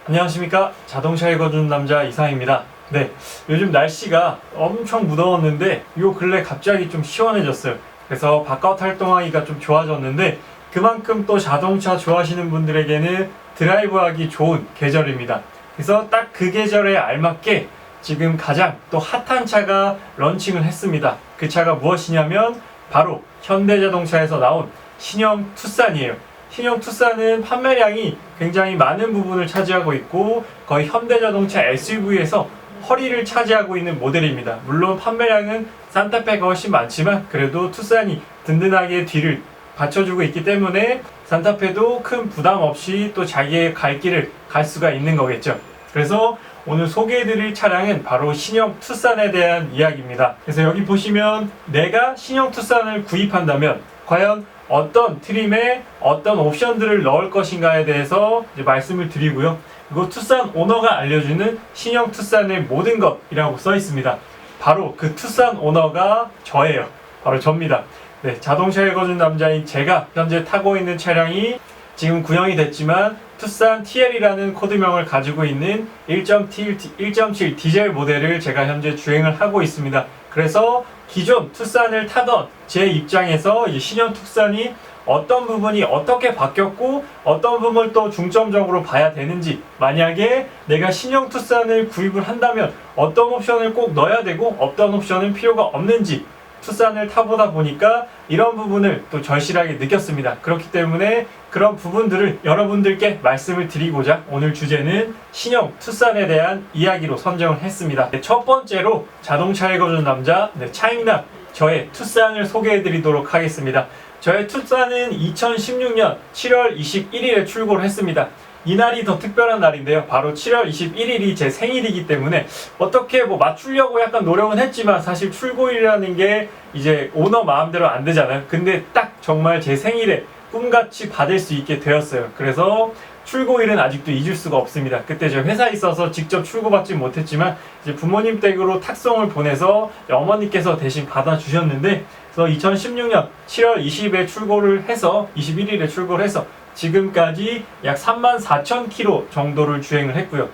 안녕하십니까. 자동차 읽어주는 남자 이상입니다. 네, 요즘 날씨가 엄청 무더웠는데 요 근래 갑자기 좀 시원해졌어요. 그래서 바깥 활동하기가 좀 좋아졌는데 그만큼 또 자동차 좋아하시는 분들에게는 드라이브하기 좋은 계절입니다. 그래서 딱 그 계절에 알맞게 지금 가장 또 핫한 차가 런칭을 했습니다. 그 차가 무엇이냐면 바로 현대자동차에서 나온 신형 투싼이에요. 신형 투싼은 판매량이 굉장히 많은 부분을 차지하고 있고 거의 현대자동차 SUV에서 허리를 차지하고 있는 모델입니다. 물론 판매량은 산타페가 훨씬 많지만 그래도 투싼이 든든하게 뒤를 받쳐주고 있기 때문에 산타페도 큰 부담 없이 또 자기의 갈 길을 갈 수가 있는 거겠죠. 그래서 오늘 소개해드릴 차량은 바로 신형 투싼에 대한 이야기입니다. 그래서 여기 보시면 내가 신형 투싼을 구입한다면 과연 어떤 트림에 어떤 옵션들을 넣을 것인가에 대해서 이제 말씀을 드리고요. 그리고 투싼 오너가 알려주는 신형 투싼의 모든 것이라고 써 있습니다. 바로 그 투싼 오너가 저예요. 바로 접니다. 네, 자동차 읽어준 남자인 제가 현재 타고 있는 차량이 지금 구형이 됐지만 투싼 TL이라는 코드명을 가지고 있는 1.7 디젤 모델을 제가 현재 주행을 하고 있습니다. 그래서 기존 투싼을 타던 제 입장에서 이 신형 투싼이 어떤 부분이 어떻게 바뀌었고 어떤 부분을 또 중점적으로 봐야 되는지, 만약에 내가 신형 투싼을 구입을 한다면 어떤 옵션을 꼭 넣어야 되고 어떤 옵션은 필요가 없는지 투싼을 타보다 보니까 이런 부분을 또 절실하게 느꼈습니다. 그렇기 때문에 그런 부분들을 여러분들께 말씀을 드리고자 오늘 주제는 신형 투싼에 대한 이야기로 선정을 했습니다. 첫 번째로 자동차 읽어주는 남자 차이나 저의 투싼을 소개해 드리도록 하겠습니다. 저의 투싼은 2016년 7월 21일에 출고를 했습니다. 이날이 더 특별한 날인데요. 바로 7월 21일이 제 생일이기 때문에 어떻게 맞추려고 약간 노력은 했지만 사실 출고일이라는 게 이제 오너 마음대로 안 되잖아요. 근데 딱 정말 제 생일에 꿈같이 받을 수 있게 되었어요. 그래서 출고일은 아직도 잊을 수가 없습니다. 그때 저 회사에 있어서 직접 출고받지 못했지만 이제 부모님 댁으로 탁송을 보내서 어머니께서 대신 받아주셨는데, 그래서 2016년 7월 20일에 출고를 해서 21일에 출고를 해서 지금까지 약 34,000km 정도를 주행을 했고요.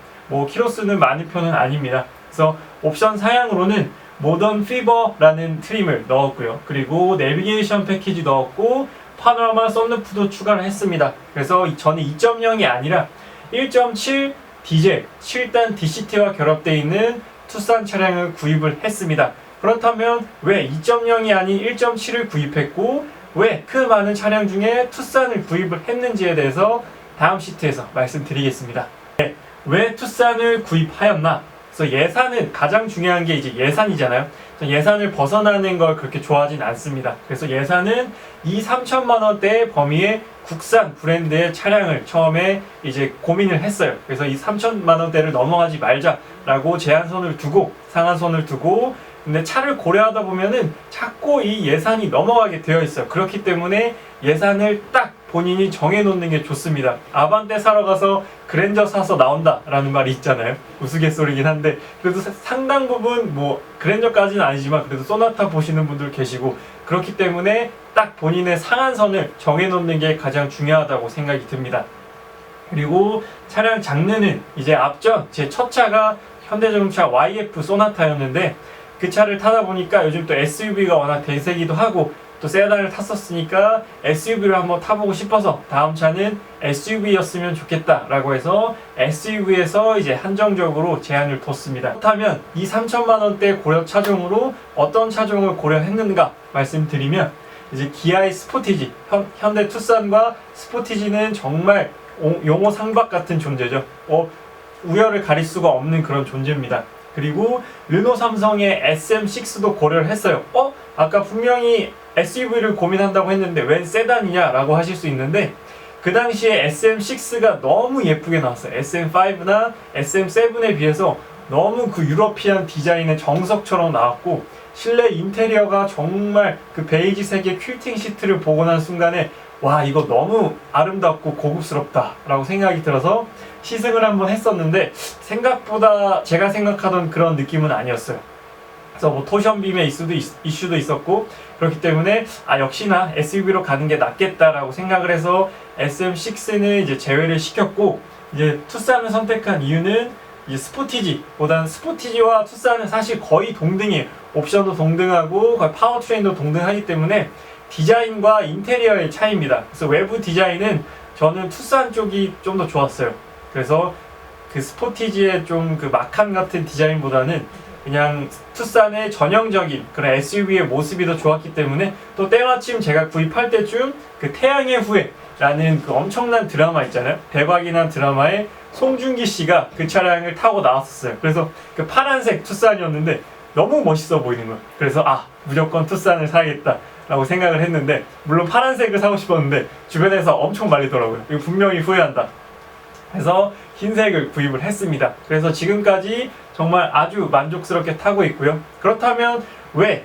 키로수는 많은 편은 아닙니다. 그래서 옵션 사양으로는 모던 피버라는 트림을 넣었고요. 그리고 내비게이션 패키지 넣었고 파노라마 썬루프도 추가를 했습니다. 그래서 저는 2.0이 아니라 1.7 디젤 7단 DCT와 결합되어 있는 투싼 차량을 구입을 했습니다. 그렇다면 왜 2.0이 아닌 1.7을 구입했고 왜 그 많은 차량 중에 투싼을 구입을 했는지에 대해서 다음 시트에서 말씀드리겠습니다. 네, 왜 투싼을 구입하였나? 그래서 예산은 가장 중요한 게 이제 예산이잖아요. 예산을 벗어나는 걸 그렇게 좋아하진 않습니다. 그래서 예산은 2-3천만 원대의 범위의 국산 브랜드의 차량을 처음에 이제 고민을 했어요. 그래서 이 3천만 원대를 넘어가지 말자라고 제한선을 두고 상한선을 두고, 근데 차를 고려하다 보면은 자꾸 이 예산이 넘어가게 되어 있어요. 그렇기 때문에 예산을 딱 본인이 정해놓는 게 좋습니다. 아반떼 사러 가서 그랜저 사서 나온다 라는 말이 있잖아요. 우스갯소리긴 한데 그래도 상당 부분 그랜저까지는 아니지만 그래도 소나타 보시는 분들 계시고, 그렇기 때문에 딱 본인의 상한선을 정해놓는 게 가장 중요하다고 생각이 듭니다. 그리고 차량 장르는 이제 앞전 제 첫 차가 현대자동차 YF 소나타였는데 그 차를 타다 보니까 요즘 또 SUV가 워낙 대세기도 하고 또 세단을 탔었으니까 SUV를 한번 타보고 싶어서 다음 차는 SUV였으면 좋겠다라고 해서 SUV에서 이제 한정적으로 제한을 뒀습니다. 그렇다면 이 3천만 원대 고려 차종으로 어떤 차종을 고려했는가 말씀드리면, 이제 기아의 스포티지, 현대 투싼과 스포티지는 정말 용어 상박 같은 존재죠. 우열을 가릴 수가 없는 그런 존재입니다. 그리고 르노 삼성의 SM6도 고려를 했어요. 아까 분명히 SUV를 고민한다고 했는데 웬 세단이냐 라고 하실 수 있는데, 그 당시에 SM6가 너무 예쁘게 나왔어요. SM5나 SM7에 비해서 너무 그 유러피안 디자인의 정석처럼 나왔고, 실내 인테리어가 정말 그 베이지색의 퀼팅 시트를 보고 난 순간에 와, 이거 너무 아름답고 고급스럽다 라고 생각이 들어서 시승을 한번 했었는데 생각보다 제가 생각하던 그런 느낌은 아니었어요. 그래서 토션빔의 이슈도 있었고, 그렇기 때문에 역시나 SUV로 가는 게 낫겠다라고 생각을 해서 SM6는 이제 제외를 시켰고, 이제 투싼을 선택한 이유는 이제 스포티지보다는 스포티지와 투싼은 사실 거의 동등해요. 옵션도 동등하고 거의 파워트레인도 동등하기 때문에 디자인과 인테리어의 차이입니다. 그래서 외부 디자인은 저는 투싼 쪽이 좀 더 좋았어요. 그래서 그 스포티지의 좀 그 마칸 같은 디자인보다는 그냥 투싼의 전형적인 그런 SUV의 모습이 더 좋았기 때문에, 또 때마침 제가 구입할 때쯤 그 태양의 후예라는 그 엄청난 드라마 있잖아요. 대박이 난 드라마에 송중기 씨가 그 차량을 타고 나왔었어요. 그래서 그 파란색 투싼이었는데 너무 멋있어 보이는 거예요. 그래서 무조건 투싼을 사야겠다 라고 생각을 했는데, 물론 파란색을 사고 싶었는데 주변에서 엄청 말리더라고요. 이거 분명히 후회한다. 그래서 흰색을 구입을 했습니다. 그래서 지금까지 정말 아주 만족스럽게 타고 있고요. 그렇다면 왜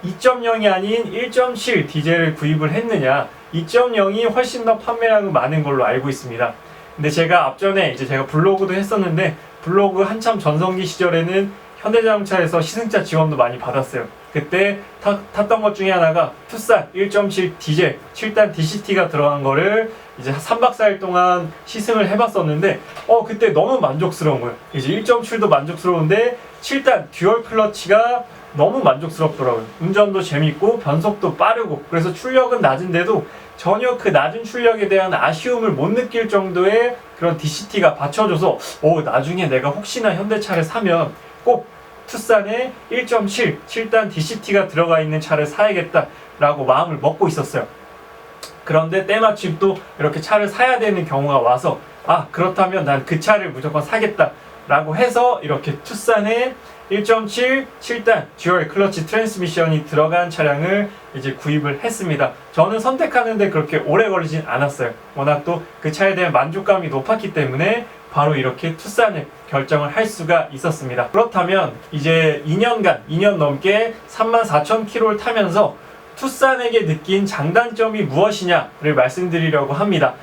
2.0이 아닌 1.7 디젤을 구입을 했느냐? 2.0이 훨씬 더 판매량이 많은 걸로 알고 있습니다. 근데 제가 앞전에 이제 제가 블로그도 했었는데, 블로그 한참 전성기 시절에는 현대자동차에서 시승차 지원도 많이 받았어요. 그때 탔던 것 중에 하나가 투싼 1.7 디젤 7단 DCT가 들어간 거를 이제 3박 4일 동안 시승을 해봤었는데, 그때 너무 만족스러운 거예요. 이제 1.7도 만족스러운데 7단 듀얼 클러치가 너무 만족스럽더라고요. 운전도 재밌고 변속도 빠르고, 그래서 출력은 낮은데도 전혀 그 낮은 출력에 대한 아쉬움을 못 느낄 정도의 그런 DCT가 받쳐줘서 나중에 내가 혹시나 현대차를 사면 꼭 투싼에 1.7 7단 DCT가 들어가 있는 차를 사야겠다라고 마음을 먹고 있었어요. 그런데 때마침 또 이렇게 차를 사야 되는 경우가 와서 그렇다면 난 그 차를 무조건 사겠다라고 해서 이렇게 투싼에 1.7 7단 듀얼 클러치 트랜스미션이 들어간 차량을 이제 구입을 했습니다. 저는 선택하는데 그렇게 오래 걸리진 않았어요. 워낙 또 그 차에 대한 만족감이 높았기 때문에 바로 이렇게 투싼을 결정을 할 수가 있었습니다. 그렇다면 이제 2년 넘게 34,000km를 타면서 투싼에게 느낀 장단점이 무엇이냐를 말씀드리려고 합니다.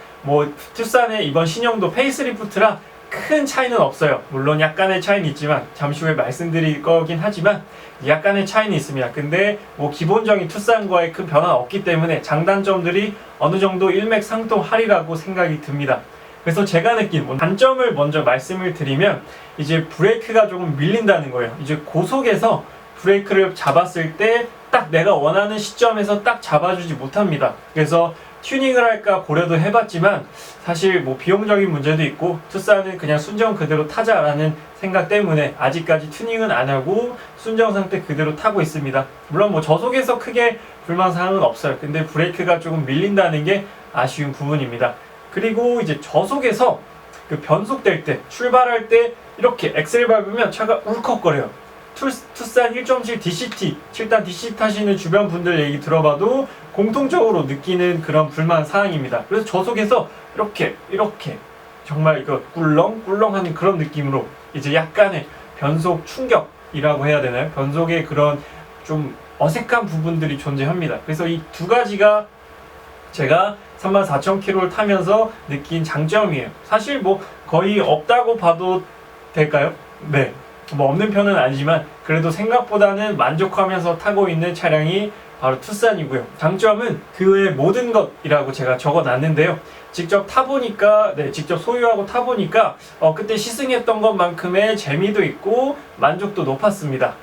투싼의 이번 신형도 페이스리프트라 큰 차이는 없어요. 물론 약간의 차이는 있지만 잠시 후에 말씀드릴 거긴 하지만 약간의 차이는 있습니다. 근데 기본적인 투싼과의 큰 변화는 없기 때문에 장단점들이 어느 정도 일맥상통하리라고 생각이 듭니다. 그래서 제가 느낀 단점을 먼저 말씀을 드리면, 이제 브레이크가 조금 밀린다는 거예요. 이제 고속에서 브레이크를 잡았을 때 딱 내가 원하는 시점에서 딱 잡아주지 못합니다. 그래서 튜닝을 할까 고려도 해봤지만 사실 비용적인 문제도 있고 투싼은 그냥 순정 그대로 타자라는 생각 때문에 아직까지 튜닝은 안 하고 순정 상태 그대로 타고 있습니다. 물론 저속에서 크게 불만사항은 없어요. 근데 브레이크가 조금 밀린다는 게 아쉬운 부분입니다. 그리고 이제 저속에서 그 변속될 때, 출발할 때 이렇게 엑셀 밟으면 차가 울컥거려요. 투싼 1.7 DCT, 7단 DCT 타시는 주변 분들 얘기 들어봐도 공통적으로 느끼는 그런 불만 사항입니다. 그래서 저속에서 이렇게 정말 이거 꿀렁꿀렁하는 그런 느낌으로 이제 약간의 변속 충격이라고 해야 되나요? 변속의 그런 좀 어색한 부분들이 존재합니다. 그래서 이 두 가지가 제가 34,000km를 타면서 느낀 장점이에요. 사실 거의 없다고 봐도 될까요? 네. 없는 편은 아니지만 그래도 생각보다는 만족하면서 타고 있는 차량이 바로 투싼이고요. 장점은 그 외의 모든 것이라고 제가 적어놨는데요. 직접 타보니까, 직접 소유하고 타보니까 그때 시승했던 것만큼의 재미도 있고 만족도 높았습니다.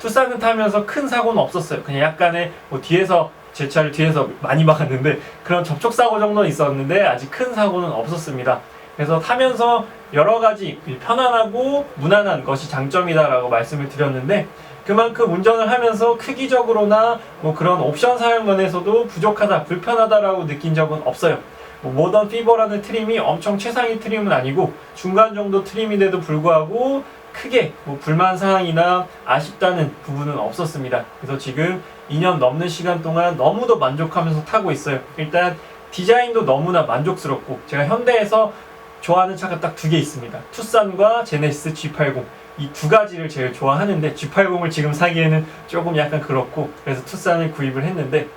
투싼을 타면서 큰 사고는 없었어요. 그냥 약간의 뒤에서 제 차를 뒤에서 많이 막았는데 그런 접촉사고 정도는 있었는데 아직 큰 사고는 없었습니다. 그래서 타면서 여러가지 편안하고 무난한 것이 장점이다라고 말씀을 드렸는데, 그만큼 운전을 하면서 크기적으로나 그런 옵션 사용 면에서도 부족하다, 불편하다라고 느낀 적은 없어요. 모던 피버라는 트림이 엄청 최상위 트림은 아니고 중간 정도 트림인데도 불구하고 크게 불만사항이나 아쉽다는 부분은 없었습니다. 그래서 지금 2년 넘는 시간 동안 너무도 만족하면서 타고 있어요. 일단 디자인도 너무나 만족스럽고, 제가 현대에서 좋아하는 차가 딱 두 개 있습니다. 투싼과 제네시스 G80. 이 두 가지를 제일 좋아하는데 G80을 지금 사기에는 조금 약간 그렇고, 그래서 투싼을 구입을 했는데,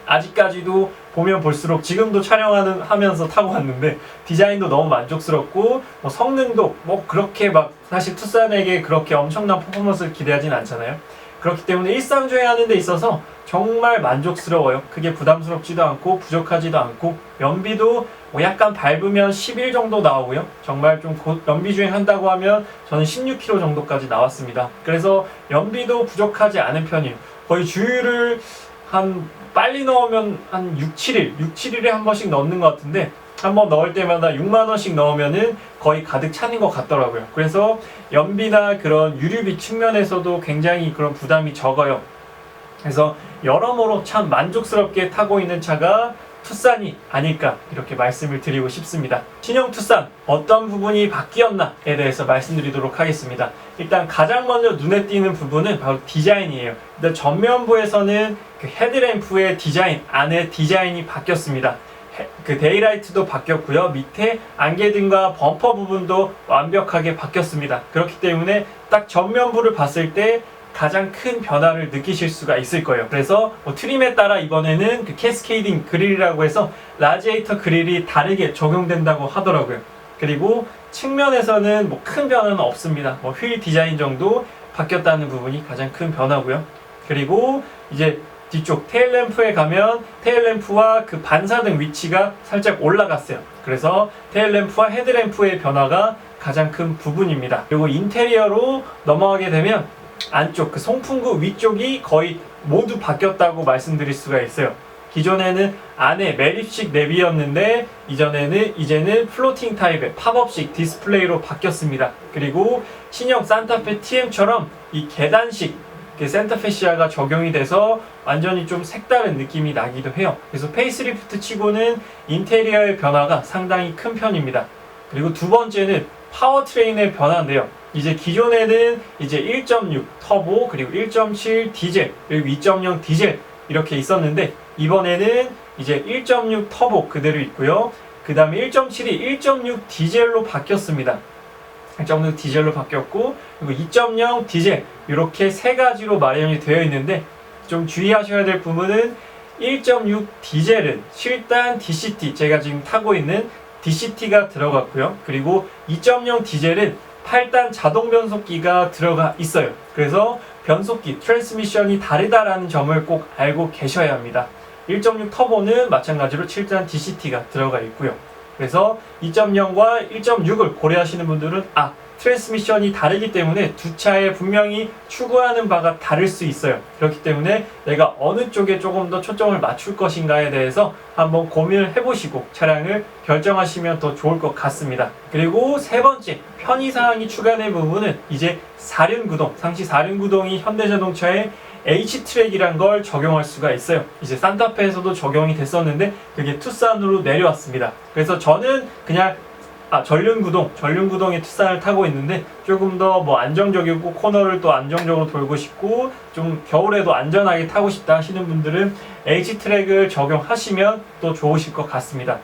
아직까지도 보면 볼수록 지금도 하면서 타고 왔는데 디자인도 너무 만족스럽고 성능도 그렇게 사실 투싼에게 그렇게 엄청난 퍼포먼스를 기대하진 않잖아요. 그렇기 때문에 일상 주행하는 데 있어서 정말 만족스러워요. 크게 부담스럽지도 않고 부족하지도 않고, 연비도 뭐 약간 밟으면 11 정도 나오고요. 정말 좀 연비 주행 한다고 하면 저는 16km 정도까지 나왔습니다. 그래서 연비도 부족하지 않은 편이에요. 거의 주유를 빨리 넣으면 한 6, 7일에 한 번씩 넣는 것 같은데, 한 번 넣을 때마다 6만원씩 넣으면은 거의 가득 차는 것 같더라고요. 그래서 연비나 그런 유류비 측면에서도 굉장히 그런 부담이 적어요. 그래서 여러모로 참 만족스럽게 타고 있는 차가 투싼이 아닐까, 이렇게 말씀을 드리고 싶습니다. 신형 투싼 어떤 부분이 바뀌었나에 대해서 말씀드리도록 하겠습니다. 일단 가장 먼저 눈에 띄는 부분은 바로 디자인이에요. 일단 전면부에서는 그 헤드램프의 디자인, 안에 디자인이 바뀌었습니다. 그 데이라이트도 바뀌었고요. 밑에 안개등과 범퍼 부분도 완벽하게 바뀌었습니다. 그렇기 때문에 딱 전면부를 봤을 때 가장 큰 변화를 느끼실 수가 있을 거예요. 그래서 트림에 따라 이번에는 그 캐스케이딩 그릴이라고 해서 라지에이터 그릴이 다르게 적용된다고 하더라고요. 그리고 측면에서는 뭐 큰 변화는 없습니다. 휠 디자인 정도 바뀌었다는 부분이 가장 큰 변화고요. 그리고 이제 뒤쪽 테일램프에 가면 테일램프와 그 반사등 위치가 살짝 올라갔어요. 그래서 테일램프와 헤드램프의 변화가 가장 큰 부분입니다. 그리고 인테리어로 넘어가게 되면 안쪽 그 송풍구 위쪽이 거의 모두 바뀌었다고 말씀드릴 수가 있어요. 기존에는 안에 매립식 내비였는데 이제는 플로팅 타입의 팝업식 디스플레이로 바뀌었습니다. 그리고 신형 산타페 TM처럼 이 계단식 센터페 시야가 적용이 돼서 완전히 좀 색다른 느낌이 나기도 해요. 그래서 페이스리프트 치고는 인테리어의 변화가 상당히 큰 편입니다. 그리고 두 번째는 파워트레인의 변화인데요. 이제 기존에는 이제 1.6 터보, 그리고 1.7 디젤, 그리고 2.0 디젤 이렇게 있었는데, 이번에는 이제 1.6 터보 그대로 있고요. 그 다음에 1.7이 1.6 디젤로 바뀌었습니다. 1.6 디젤로 바뀌었고, 그리고 2.0 디젤, 이렇게 세 가지로 마련이 되어 있는데, 좀 주의하셔야 될 부분은 1.6 디젤은 7단 DCT, 제가 지금 타고 있는 DCT가 들어갔고요. 그리고 2.0 디젤은 8단 자동 변속기가 들어가 있어요. 그래서 변속기, 트랜스미션이 다르다라는 점을 꼭 알고 계셔야 합니다. 1.6 터보는 마찬가지로 7단 DCT가 들어가 있고요. 그래서 2.0과 1.6을 고려하시는 분들은 트랜스미션이 다르기 때문에 두 차에 분명히 추구하는 바가 다를 수 있어요. 그렇기 때문에 내가 어느 쪽에 조금 더 초점을 맞출 것인가에 대해서 한번 고민을 해보시고 차량을 결정하시면 더 좋을 것 같습니다. 그리고 세 번째 편의사항이 추가된 부분은 이제 사륜구동, 상시 사륜구동이 현대자동차의 H-트랙이란 걸 적용할 수가 있어요. 이제 산타페에서도 적용이 됐었는데 그게 투싼으로 내려왔습니다. 그래서 저는 그냥 전륜구동의 투싼을 타고 있는데, 조금 더 안정적이고 코너를 또 안정적으로 돌고 싶고 좀 겨울에도 안전하게 타고 싶다 하시는 분들은 H-트랙을 적용하시면 또 좋으실 것 같습니다.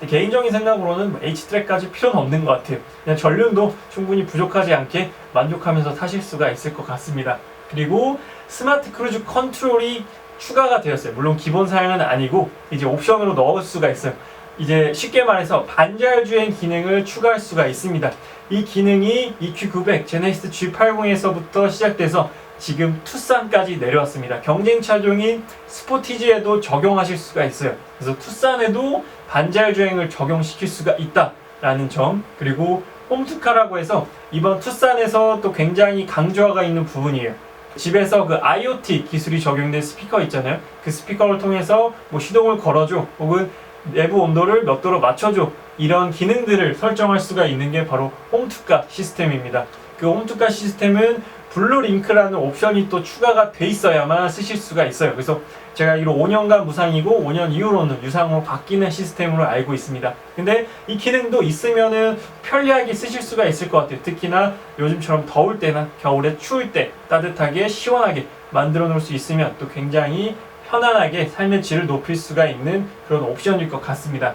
개인적인 생각으로는 H-트랙까지 필요는 없는 것 같아요. 그냥 전륜도 충분히 부족하지 않게 만족하면서 타실 수가 있을 것 같습니다. 그리고 스마트 크루즈 컨트롤이 추가가 되었어요. 물론 기본 사양은 아니고 이제 옵션으로 넣을 수가 있어요. 이제 쉽게 말해서 반절 주행 기능을 추가할 수가 있습니다. 이 기능이 EQ900, 제네시스 G80에서부터 시작돼서 지금 투싼까지 내려왔습니다. 경쟁 차종인 스포티지에도 적용하실 수가 있어요. 그래서 투싼에도 반절 주행을 적용시킬 수가 있다라는 점, 그리고 홈투카라고 해서 이번 투싼에서 또 굉장히 강조화가 있는 부분이에요. 집에서 그 IoT 기술이 적용된 스피커 있잖아요. 그 스피커를 통해서 시동을 걸어줘, 혹은 내부 온도를 몇 도로 맞춰줘, 이런 기능들을 설정할 수가 있는 게 바로 홈투카 시스템입니다. 그 홈투카 시스템은 블루링크라는 옵션이 또 추가가 돼 있어야만 쓰실 수가 있어요. 그래서 제가 이로 5년간 무상이고 5년 이후로는 유상으로 바뀌는 시스템으로 알고 있습니다. 근데 이 기능도 있으면은 편리하게 쓰실 수가 있을 것 같아요. 특히나 요즘처럼 더울 때나 겨울에 추울 때 따뜻하게 시원하게 만들어 놓을 수 있으면 또 굉장히 편안하게 삶의 질을 높일 수가 있는 그런 옵션일 것 같습니다.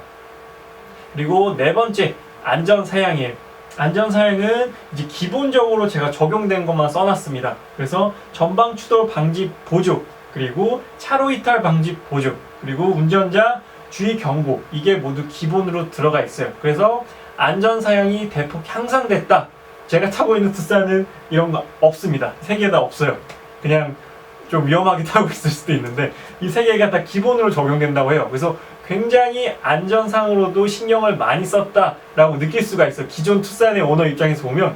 그리고 네 번째, 안전사양이에요. 안전사양은 이제 기본적으로 제가 적용된 것만 써놨습니다. 그래서 전방 추돌 방지 보조, 그리고 차로 이탈 방지 보조, 그리고 운전자 주의 경고, 이게 모두 기본으로 들어가 있어요. 그래서 안전사양이 대폭 향상됐다. 제가 타고 있는 투싼은 이런 거 없습니다. 세 개 다 없어요. 그냥 좀 위험하게 타고 있을 수도 있는데 이 세 개가 다 기본으로 적용된다고 해요. 그래서 굉장히 안전상으로도 신경을 많이 썼다라고 느낄 수가 있어요. 기존 투싼의 오너 입장에서 보면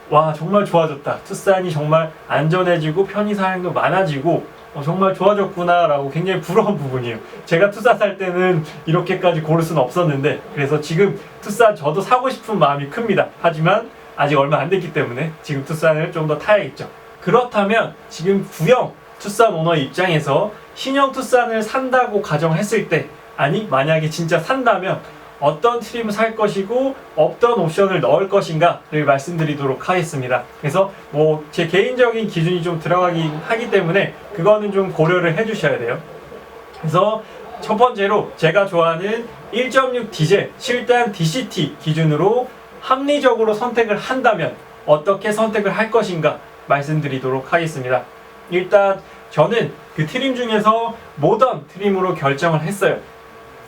와 정말 좋아졌다. 투싼이 정말 안전해지고 편의사양도 많아지고 정말 좋아졌구나 라고 굉장히 부러운 부분이에요. 제가 투싼 살 때는 이렇게까지 고를 수는 없었는데 그래서 지금 투싼 저도 사고 싶은 마음이 큽니다. 하지만 아직 얼마 안 됐기 때문에 지금 투싼을 좀 더 타야겠죠. 그렇다면 지금 구형 투싼 오너의 입장에서 신형 투싼을 산다고 가정했을 때 아니 만약에 진짜 산다면 어떤 트림을 살 것이고 어떤 옵션을 넣을 것인가를 말씀드리도록 하겠습니다. 그래서 뭐 제 개인적인 기준이 좀 들어가긴 하기 때문에 그거는 좀 고려를 해주셔야 돼요. 그래서 첫 번째로 제가 좋아하는 1.6 디젤 7단 DCT 기준으로 합리적으로 선택을 한다면 어떻게 선택을 할 것인가 말씀드리도록 하겠습니다. 일단 저는 그 트림 중에서 모던 트림으로 결정을 했어요.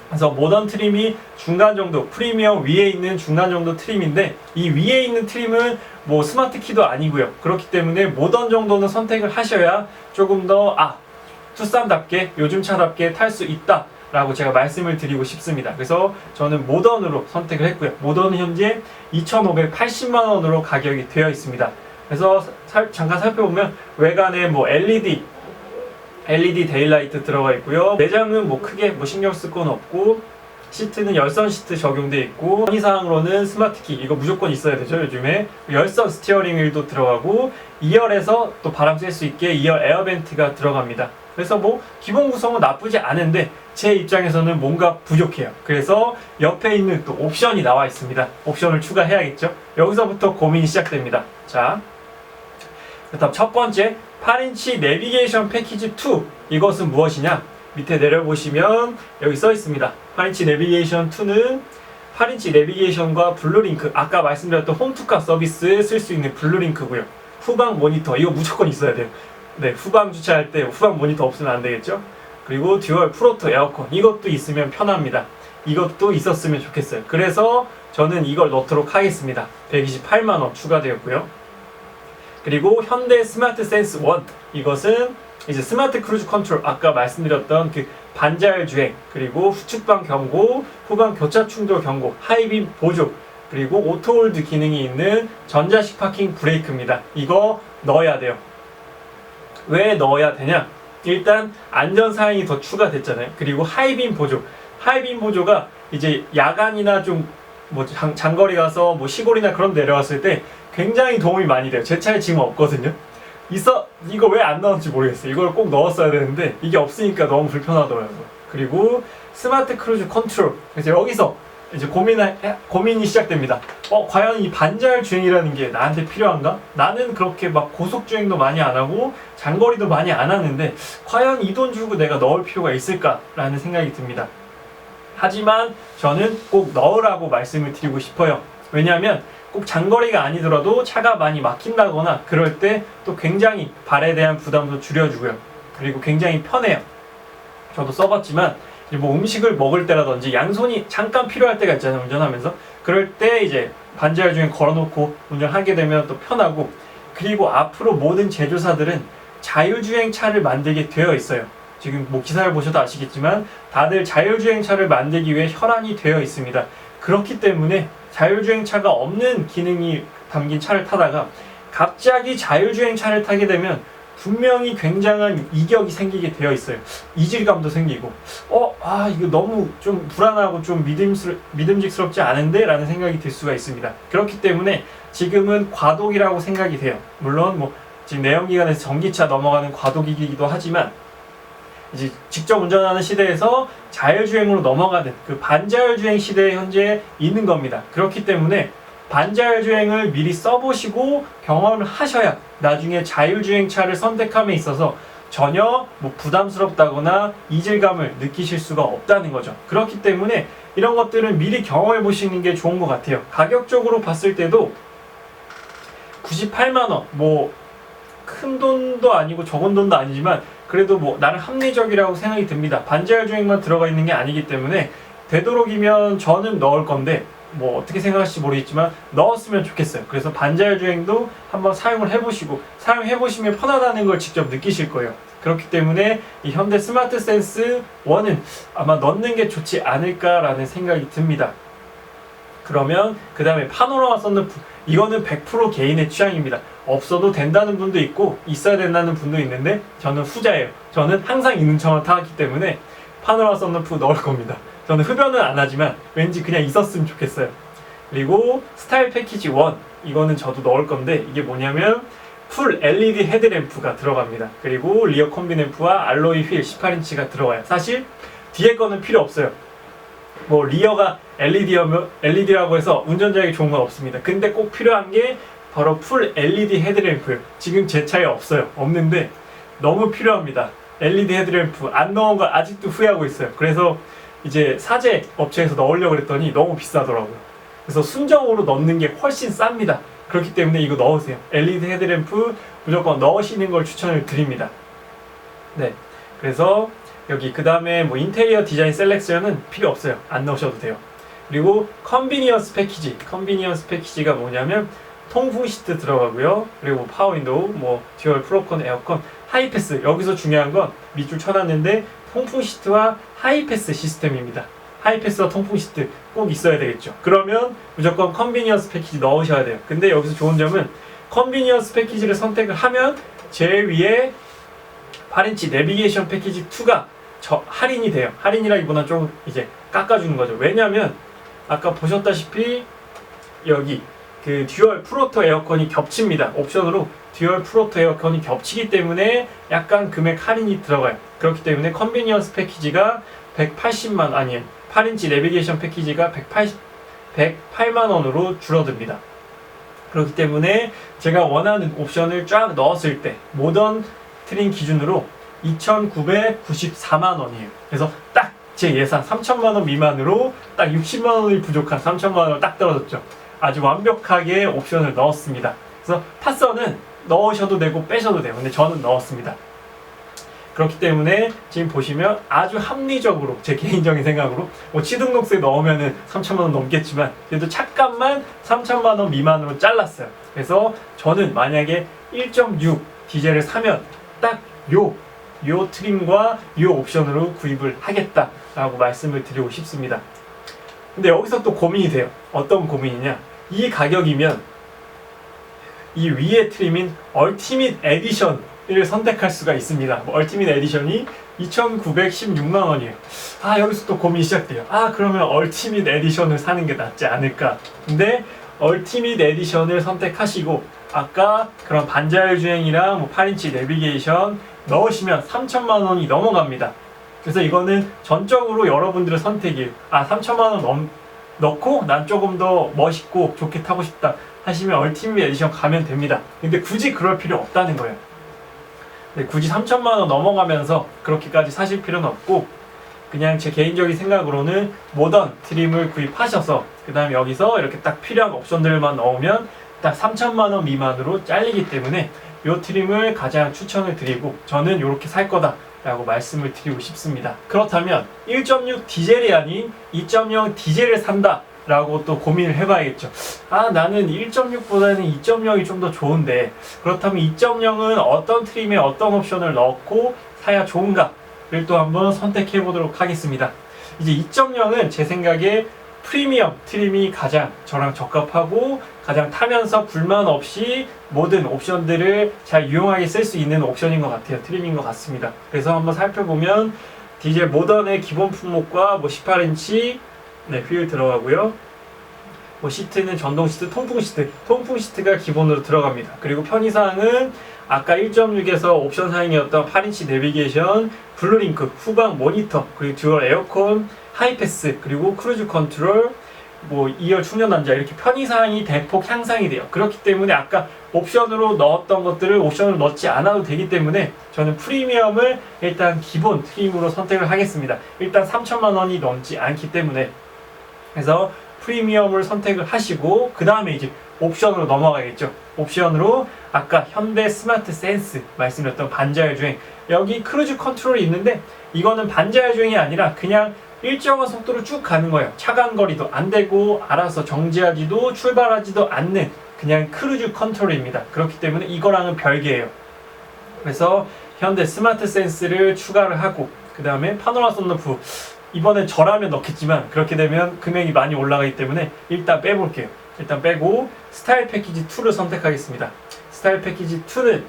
그래서 모던 트림이 중간 정도, 프리미엄 위에 있는 중간 정도 트림인데 이 위에 있는 트림은 뭐 스마트 키도 아니고요. 그렇기 때문에 모던 정도는 선택을 하셔야 조금 더 투싼답게 요즘 차답게 탈 수 있다 라고 제가 말씀을 드리고 싶습니다. 그래서 저는 모던으로 선택을 했고요. 모던은 현재 2,580만 원으로 가격이 되어 있습니다. 그래서 잠깐 살펴보면 외관에 뭐 LED 데일라이트 들어가 있고요. 내장은 뭐 크게 뭐 신경 쓸 건 없고 시트는 열선 시트 적용되어 있고 편의사항으로는 스마트 키 이거 무조건 있어야 되죠. 요즘에 열선 스티어링 휠도 들어가고 2열에서 또 바람 쐴 수 있게 2열 에어벤트가 들어갑니다. 그래서 뭐 기본 구성은 나쁘지 않은데 제 입장에서는 뭔가 부족해요. 그래서 옆에 있는 또 옵션이 나와 있습니다. 옵션을 추가해야겠죠. 여기서부터 고민이 시작됩니다. 자, 그다음 첫 번째 8인치 내비게이션 패키지 2 이것은 무엇이냐? 밑에 내려보시면 여기 써 있습니다. 8인치 내비게이션 2는 8인치 내비게이션과 블루링크 아까 말씀드렸던 홈투카 서비스에 쓸 수 있는 블루링크고요. 후방 모니터 이거 무조건 있어야 돼요. 네, 후방 주차할 때 후방 모니터 없으면 안 되겠죠. 그리고 듀얼 프로토 에어컨 이것도 있으면 편합니다. 이것도 있었으면 좋겠어요. 그래서 저는 이걸 넣도록 하겠습니다. 128만 원 추가되었고요. 그리고 현대 스마트 센스 1 이것은 이제 스마트 크루즈 컨트롤 아까 말씀드렸던 그 반자율 주행 그리고 후측방 경고, 후방 교차 충돌 경고, 하이빔 보조 그리고 오토홀드 기능이 있는 전자식 파킹 브레이크입니다. 이거 넣어야 돼요. 왜 넣어야 되냐? 일단 안전사양이 더 추가됐잖아요. 그리고 하이빔 보조. 하이빔 보조가 이제 야간이나 좀 뭐 장거리 가서 뭐 시골이나 그런 데 내려갔을 때 굉장히 도움이 많이 돼요. 제 차에 지금 없거든요. 이거 왜 안 넣었는지 모르겠어요. 이걸 꼭 넣었어야 되는데 이게 없으니까 너무 불편하더라고요. 그리고 스마트 크루즈 컨트롤. 그래서 여기서 이제 고민이 시작됩니다. 과연 이 반자율 주행이라는 게 나한테 필요한가? 나는 그렇게 막 고속 주행도 많이 안 하고 장거리도 많이 안 하는데 과연 이 돈 주고 내가 넣을 필요가 있을까라는 생각이 듭니다. 하지만 저는 꼭 넣으라고 말씀을 드리고 싶어요. 왜냐하면 꼭 장거리가 아니더라도 차가 많이 막힌다거나 그럴 때 또 굉장히 발에 대한 부담도 줄여주고요. 그리고 굉장히 편해요. 저도 써봤지만 뭐 음식을 먹을 때라든지 양손이 잠깐 필요할 때가 있잖아요. 운전하면서. 그럴 때 이제 반자율 주행 걸어놓고 운전하게 되면 또 편하고 그리고 앞으로 모든 제조사들은 자율주행차를 만들게 되어 있어요. 지금 뭐 기사를 보셔도 아시겠지만 다들 자율주행차를 만들기 위해 혈안이 되어 있습니다. 그렇기 때문에 자율주행차가 없는 기능이 담긴 차를 타다가 갑자기 자율주행차를 타게 되면 분명히 굉장한 이격이 생기게 되어 있어요. 이질감도 생기고 이거 너무 좀 불안하고 좀 믿음직스럽지 않은데? 라는 생각이 들 수가 있습니다. 그렇기 때문에 지금은 과도기라고 생각이 돼요. 물론 뭐 지금 내연기관에서 전기차 넘어가는 과도기이기도 하지만 이제 직접 운전하는 시대에서 자율주행으로 넘어가는 그 반자율주행 시대에 현재 있는 겁니다. 그렇기 때문에 반자율주행을 미리 써보시고 경험을 하셔야 나중에 자율주행차를 선택함에 있어서 전혀 뭐 부담스럽다거나 이질감을 느끼실 수가 없다는 거죠. 그렇기 때문에 이런 것들은 미리 경험해 보시는 게 좋은 것 같아요. 가격적으로 봤을 때도 98만 원, 뭐 큰 돈도 아니고 적은 돈도 아니지만 그래도 뭐 나는 합리적이라고 생각이 듭니다. 반자율 주행만 들어가 있는 게 아니기 때문에 되도록이면 저는 넣을 건데 뭐 어떻게 생각하실지 모르겠지만 넣었으면 좋겠어요. 그래서 반자율 주행도 한번 사용을 해보시고 사용해보시면 편하다는 걸 직접 느끼실 거예요. 그렇기 때문에 이 현대 스마트 센스 1은 아마 넣는 게 좋지 않을까라는 생각이 듭니다. 그러면 그 다음에 파노라마 썬루프, 이거는 100% 개인의 취향입니다. 없어도 된다는 분도 있고 있어야 된다는 분도 있는데 저는 후자예요. 저는 항상 있는 차만 타왔기 때문에 파노라마 썬루프 넣을 겁니다. 저는 흡연은 안 하지만 왠지 그냥 있었으면 좋겠어요. 그리고 스타일 패키지 1, 이거는 저도 넣을 건데 이게 뭐냐면 풀 LED 헤드램프가 들어갑니다. 그리고 리어 콤비램프와 알로이 휠 18인치가 들어가요. 사실 뒤에 거는 필요 없어요. 뭐 리어가 LED라고 해서 운전자에게 좋은 건 없습니다. 근데 꼭 필요한 게 바로 풀 LED 헤드램프예요. 지금 제 차에 없어요. 없는데 너무 필요합니다. LED 헤드램프 안 넣은 걸 아직도 후회하고 있어요. 그래서 이제 사제 업체에서 넣으려고 그랬더니 너무 비싸더라고요. 그래서 순정으로 넣는 게 훨씬 쌉니다. 그렇기 때문에 이거 넣으세요. LED 헤드램프 무조건 넣으시는 걸 추천을 드립니다. 네, 그래서 여기 그 다음에 뭐 인테리어 디자인 셀렉션은 필요 없어요. 안 넣으셔도 돼요. 그리고 컨비니언스 패키지가 뭐냐면 통풍 시트 들어가고요. 그리고 파워 윈도우, 뭐 듀얼 프로컨 에어컨, 하이패스. 여기서 중요한 건 밑줄 쳐놨는데 통풍 시트와 하이패스 시스템입니다. 하이패스와 통풍 시트 꼭 있어야 되겠죠. 그러면 무조건 컨비니언스 패키지 넣으셔야 돼요. 근데 여기서 좋은 점은 컨비니언스 패키지를 선택을 하면 제일 위에 8인치 내비게이션 패키지 2가 할인이 돼요. 할인이라기보다는 좀 이제 깎아주는 거죠. 왜냐면 아까 보셨다시피 여기 그 듀얼 프로토 에어컨이 겹칩니다. 옵션으로 듀얼 프로토 에어컨이 겹치기 때문에 약간 금액 할인이 들어가요. 그렇기 때문에 컨비니언스 패키지가 180만 아니에요. 8인치 내비게이션 패키지가 108만 원으로 줄어듭니다. 그렇기 때문에 제가 원하는 옵션을 쫙 넣었을 때 모던 트림 기준으로 2,994만 원이에요. 그래서 딱 제 예산 3천만 원 미만으로 딱 60만 원이 부족한 3천만 원을 딱 떨어졌죠. 아주 완벽하게 옵션을 넣었습니다. 그래서 파선은 넣으셔도 되고 빼셔도 돼요. 근데 저는 넣었습니다. 그렇기 때문에 지금 보시면 아주 합리적으로 제 개인적인 생각으로 뭐 취등록세 넣으면은 3천만 원 넘겠지만 그래도 차값만 3천만 원 미만으로 잘랐어요. 그래서 저는 만약에 1.6 디젤을 사면 딱 요 트림과 요 옵션으로 구입을 하겠다라고 말씀을 드리고 싶습니다. 근데 여기서 또 고민이 돼요. 어떤 고민이냐? 이 가격이면 이 위에 트림인 얼티밋 에디션을 선택할 수가 있습니다. 얼티밋 에디션이 2,916만 원이에요. 여기서 또 고민이 시작돼요. 그러면 얼티밋 에디션을 사는 게 낫지 않을까? 근데 얼티밋 에디션을 선택하시고 아까 그런 반자율 주행이랑 뭐 8인치 내비게이션 넣으시면 3천만 원이 넘어갑니다. 그래서 이거는 전적으로 여러분들의 선택이에요. 3천만 원 넣고 난 조금 더 멋있고 좋게 타고 싶다 하시면 얼티밋 에디션 가면 됩니다. 근데 굳이 그럴 필요 없다는 거예요. 굳이 3천만 원 넘어가면서 그렇게까지 사실 필요는 없고 그냥 제 개인적인 생각으로는 모던 트림을 구입하셔서 그 다음에 여기서 이렇게 딱 필요한 옵션들만 넣으면 딱 3천만 원 미만으로 잘리기 때문에 이 트림을 가장 추천을 드리고 저는 이렇게 살 거다 라고 말씀을 드리고 싶습니다. 그렇다면 1.6 디젤이 아닌 2.0 디젤을 산다 라고 또 고민을 해봐야겠죠. 나는 1.6보다는 2.0이 좀 더 좋은데 그렇다면 2.0은 어떤 트림에 어떤 옵션을 넣고 사야 좋은가를 또 한번 선택해 보도록 하겠습니다. 이제 2.0은 제 생각에 프리미엄 트림이 가장 저랑 적합하고 가장 타면서 불만 없이 모든 옵션들을 잘 유용하게 쓸 수 있는 옵션인 것 같아요. 트림인 것 같습니다. 그래서 한번 살펴보면 디젤 모던의 기본 품목과 뭐 18인치 휠 들어가고요. 뭐 시트는 전동 시트, 통풍 시트가 기본으로 들어갑니다. 그리고 편의사항은 아까 1.6에서 옵션 사항이었던 8인치 내비게이션, 블루링크, 후방 모니터, 그리고 듀얼 에어컨, 하이패스, 그리고 크루즈 컨트롤, 뭐 2열 충전 단자 이렇게 편의사항이 대폭 향상이 돼요. 그렇기 때문에 아까 옵션으로 넣었던 것들을 옵션을 넣지 않아도 되기 때문에 저는 프리미엄을 일단 기본 트림으로 선택을 하겠습니다. 일단 3천만 원이 넘지 않기 때문에 그래서 프리미엄을 선택을 하시고 그 다음에 이제 옵션으로 넘어가겠죠. 옵션으로 아까 현대 스마트 센스 말씀드렸던 반자율 주행, 여기 크루즈 컨트롤이 있는데 이거는 반자율 주행이 아니라 그냥 일정한 속도로 쭉 가는 거예요. 차간 거리도 안 되고 알아서 정지하지도 출발하지도 않는 그냥 크루즈 컨트롤입니다. 그렇기 때문에 이거랑은 별개예요. 그래서 현대 스마트 센스를 추가를 하고 그 다음에 파노라마 선루프 이번에 저라면 넣겠지만 그렇게 되면 금액이 많이 올라가기 때문에 일단 빼볼게요. 일단 빼고 스타일 패키지 2를 선택하겠습니다. 스타일 패키지 2는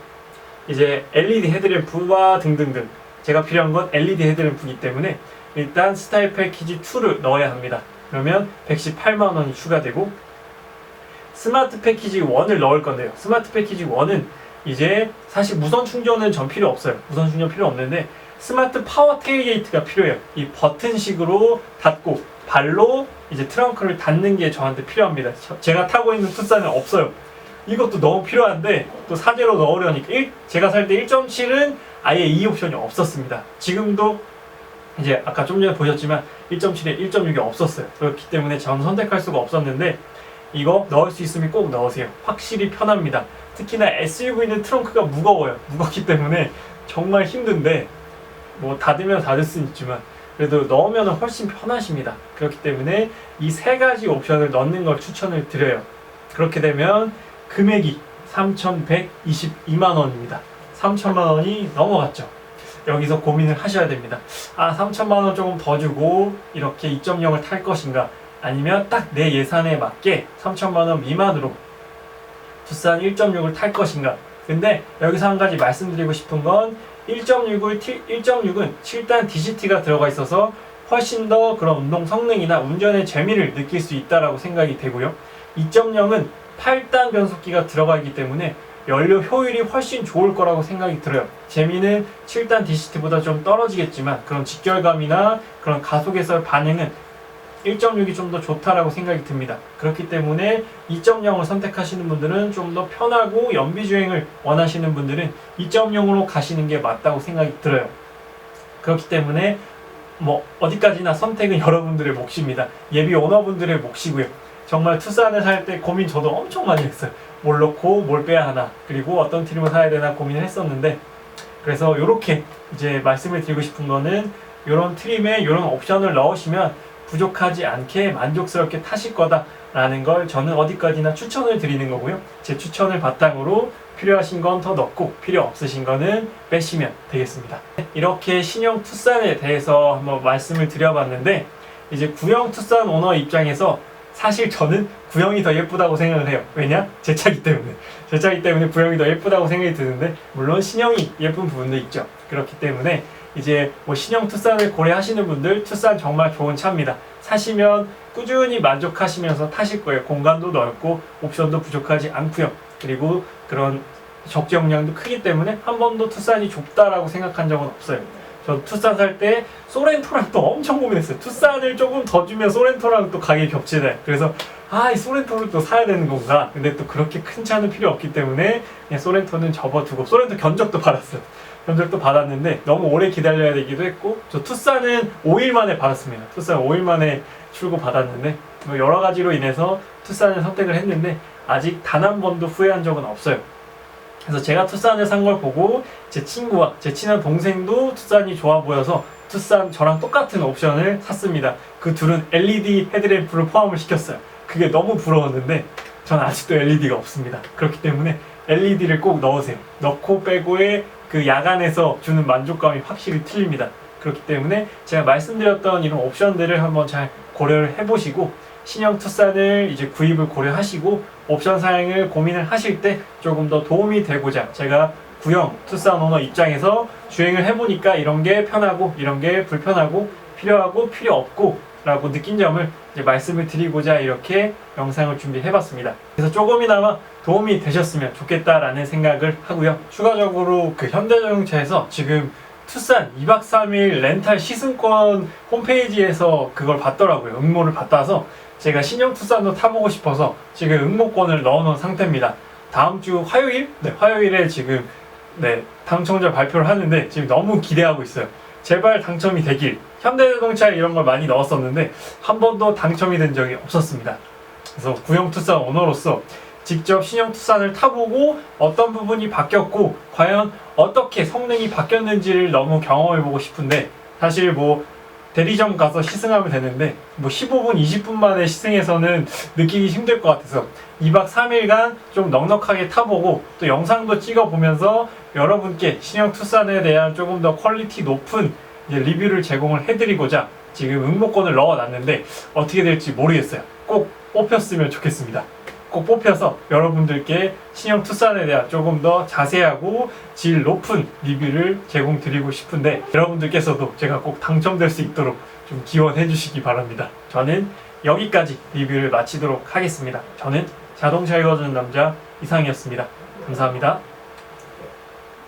이제 LED 헤드램프와 등등등 제가 필요한 건 LED 헤드램프이기 때문에 일단 스타일 패키지 2를 넣어야 합니다. 그러면 118만원이 추가되고 스마트 패키지 1을 넣을 건데요. 스마트 패키지 1은 이제 사실 무선 충전은 전 필요 없어요. 무선 충전 필요 없는데 스마트 파워 테일게이트가 필요해요. 이 버튼식으로 닫고 발로 이제 트렁크를 닫는 게 저한테 필요합니다. 제가 타고 있는 투싼은 없어요. 이것도 너무 필요한데 또 사제로 넣으려니까 제가 살 때 1.7은 아예 이 옵션이 없었습니다. 지금도 이제 아까 좀 전에 보셨지만 1.7에 1.6이 없었어요. 그렇기 때문에 전 선택할 수가 없었는데 이거 넣을 수 있으면 꼭 넣으세요. 확실히 편합니다. 특히나 SUV는 트렁크가 무거워요. 무겁기 때문에 정말 힘든데 뭐 닫으면 닫을 수는 있지만 그래도 넣으면 훨씬 편하십니다. 그렇기 때문에 이 세 가지 옵션을 넣는 걸 추천을 드려요. 그렇게 되면 금액이 3,122만원입니다. 3천만원이 넘어갔죠. 여기서 고민을 하셔야 됩니다. 3천만원 조금 더 주고 이렇게 2.0을 탈 것인가 아니면 딱 내 예산에 맞게 3천만원 미만으로 투싼 1.6을 탈 것인가. 근데 여기서 한 가지 말씀드리고 싶은 건 1.6은 7단 DCT가 들어가 있어서 훨씬 더 그런 운동 성능이나 운전의 재미를 느낄 수 있다라고 생각이 되고요. 2.0은 8단 변속기가 들어가 있기 때문에 연료 효율이 훨씬 좋을 거라고 생각이 들어요. 재미는 7단 DCT보다 좀 떨어지겠지만 그런 직결감이나 그런 가속에서의 반응은 1.6이 좀 더 좋다라고 생각이 듭니다. 그렇기 때문에 2.0을 선택하시는 분들은 좀 더 편하고 연비주행을 원하시는 분들은 2.0으로 가시는 게 맞다고 생각이 들어요. 그렇기 때문에 뭐 어디까지나 선택은 여러분들의 몫입니다. 예비 오너분들의 몫이고요. 정말 투싼을 살 때 고민 저도 엄청 많이 했어요. 뭘 넣고 뭘 빼야 하나 그리고 어떤 트림을 사야 되나 고민을 했었는데 그래서 이렇게 이제 말씀을 드리고 싶은 거는 이런 트림에 이런 옵션을 넣으시면 부족하지 않게 만족스럽게 타실 거다라는 걸 저는 어디까지나 추천을 드리는 거고요. 제 추천을 바탕으로 필요하신 건 더 넣고 필요 없으신 거는 빼시면 되겠습니다. 이렇게 신형 투싼에 대해서 한번 말씀을 드려봤는데 이제 구형 투싼 오너 입장에서 사실 저는 구형이 더 예쁘다고 생각을 해요. 왜냐? 제 차기 때문에. 제 차기 때문에 구형이 더 예쁘다고 생각이 드는데 물론 신형이 예쁜 부분도 있죠. 그렇기 때문에 이제 뭐 신형 투싼을 고려하시는 분들 투싼 정말 좋은 차입니다. 사시면 꾸준히 만족하시면서 타실 거예요. 공간도 넓고 옵션도 부족하지 않고요. 그리고 그런 적재용량도 크기 때문에 한 번도 투싼이 좁다라고 생각한 적은 없어요. 저 투싼 살 때 소렌토랑 또 엄청 고민했어요. 투싼을 조금 더 주면 소렌토랑 또 가격이 겹치네. 그래서 이 소렌토를 또 사야 되는 건가? 근데 또 그렇게 큰 차는 필요 없기 때문에 그냥 소렌토는 접어두고 소렌토 견적도 받았어요. 견적도 받았는데 너무 오래 기다려야 되기도 했고 저 투싼은 5일 만에 받았습니다. 투싼 5일 만에 출고 받았는데 뭐 여러 가지로 인해서 투싼을 선택을 했는데 아직 단 한 번도 후회한 적은 없어요. 그래서 제가 투싼을 산 걸 보고 제 친구와 제 친한 동생도 투싼이 좋아 보여서 투싼 저랑 똑같은 옵션을 샀습니다. 그 둘은 LED 헤드램프를 포함을 시켰어요. 그게 너무 부러웠는데 전 아직도 LED가 없습니다. 그렇기 때문에 LED를 꼭 넣으세요. 넣고 빼고의 그 야간에서 주는 만족감이 확실히 틀립니다. 그렇기 때문에 제가 말씀드렸던 이런 옵션들을 한번 잘 고려를 해보시고 신형 투싼을 이제 구입을 고려하시고 옵션 사양을 고민을 하실 때 조금 더 도움이 되고자 제가 구형 투싼 오너 입장에서 주행을 해보니까 이런 게 편하고 이런 게 불편하고 필요하고 필요 없고 라고 느낀 점을 이제 말씀을 드리고자 이렇게 영상을 준비해봤습니다. 그래서 조금이나마 도움이 되셨으면 좋겠다라는 생각을 하고요. 추가적으로 그 현대자동차에서 지금 투싼 2박 3일 렌탈 시승권 홈페이지에서 그걸 봤더라고요. 응모를 받아서 제가 신형 투싼도 타보고 싶어서 지금 응모권을 넣어놓은 상태입니다. 다음 주 화요일? 네, 화요일에 지금 당첨자 발표를 하는데 지금 너무 기대하고 있어요. 제발 당첨이 되길. 현대자동차에 이런 걸 많이 넣었었는데 한 번도 당첨이 된 적이 없었습니다. 그래서 구형 투싼 오너로서 직접 신형 투싼을 타보고 어떤 부분이 바뀌었고 과연 어떻게 성능이 바뀌었는지를 너무 경험해보고 싶은데 사실 뭐 대리점 가서 시승하면 되는데 뭐 15분, 20분 만에 시승해서는 느끼기 힘들 것 같아서 2박 3일간 좀 넉넉하게 타보고 또 영상도 찍어보면서 여러분께 신형 투싼에 대한 조금 더 퀄리티 높은 이제 리뷰를 제공을 해드리고자 지금 응모권을 넣어놨는데 어떻게 될지 모르겠어요. 꼭 뽑혔으면 좋겠습니다. 꼭 뽑혀서 여러분들께 신형 투싼에 대한 조금 더 자세하고 질 높은 리뷰를 제공드리고 싶은데 여러분들께서도 제가 꼭 당첨될 수 있도록 좀 기원해 주시기 바랍니다. 저는 여기까지 리뷰를 마치도록 하겠습니다. 저는 자동차 읽어주는 남자 이상이었습니다. 감사합니다.